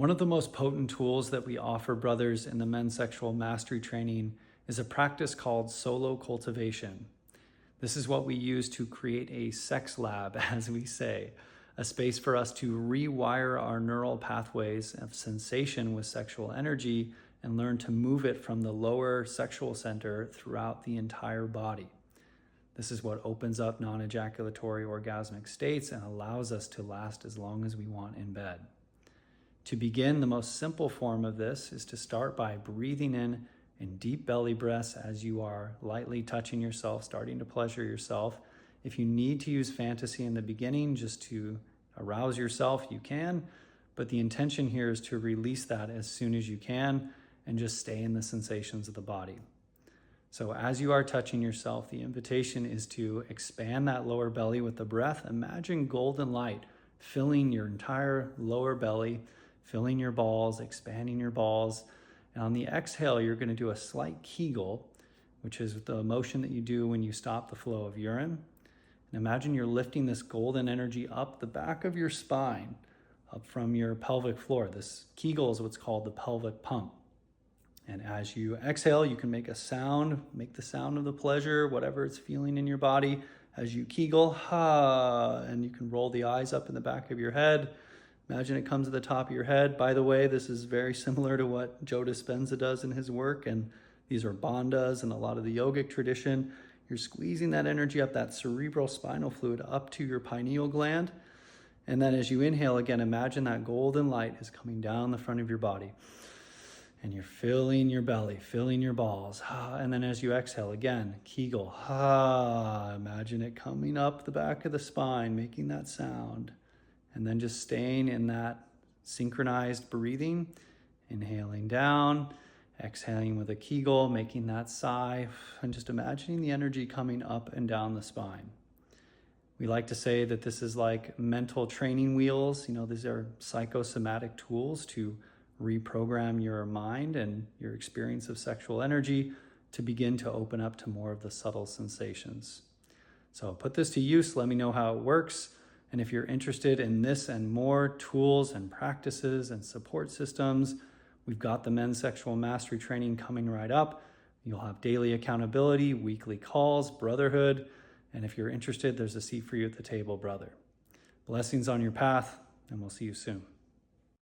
One of the most potent tools that we offer brothers in the men's sexual mastery training is a practice called solo cultivation. This is what we use to create a sex lab, as we say, a space for us to rewire our neural pathways of sensation with sexual energy and learn to move it from the lower sexual center throughout the entire body. This is what opens up non-ejaculatory orgasmic states and allows us to last as long as we want in bed. To begin, the most simple form of this is to start by breathing in deep belly breaths as you are lightly touching yourself, starting to pleasure yourself. If you need to use fantasy in the beginning just to arouse yourself, you can, but the intention here is to release that as soon as you can and just stay in the sensations of the body. So as you are touching yourself, the invitation is to expand that lower belly with the breath. Imagine golden light filling your entire lower belly, filling your balls, expanding your balls. And on the exhale, you're going to do a slight Kegel, which is the motion that you do when you stop the flow of urine. And imagine you're lifting this golden energy up the back of your spine, up from your pelvic floor. This Kegel is what's called the pelvic pump. And as you exhale, you can make a sound, make the sound of the pleasure, whatever it's feeling in your body. As you Kegel, ha, and you can roll the eyes up in the back of your head. Imagine it comes to the top of your head. By the way, this is very similar to what Joe Dispenza does in his work, and these are bandhas and a lot of the yogic tradition. You're squeezing that energy up, that cerebral spinal fluid up to your pineal gland. And then as you inhale again, imagine that golden light is coming down the front of your body. And you're filling your belly, filling your balls. And then as you exhale again, Kegel. Imagine it coming up the back of the spine, making that sound. And then just staying in that synchronized breathing, inhaling down, exhaling with a Kegel, making that sigh, and just imagining the energy coming up and down the spine. We like to say that this is like mental training wheels. These are psychosomatic tools to reprogram your mind and your experience of sexual energy to begin to open up to more of the subtle sensations. So put this to use, let me know how it works. And if you're interested in this and more tools and practices and support systems, we've got the men's sexual mastery training coming right up. You'll have daily accountability, weekly calls, brotherhood. And if you're interested, there's a seat for you at the table, brother. Blessings on your path, and we'll see you soon.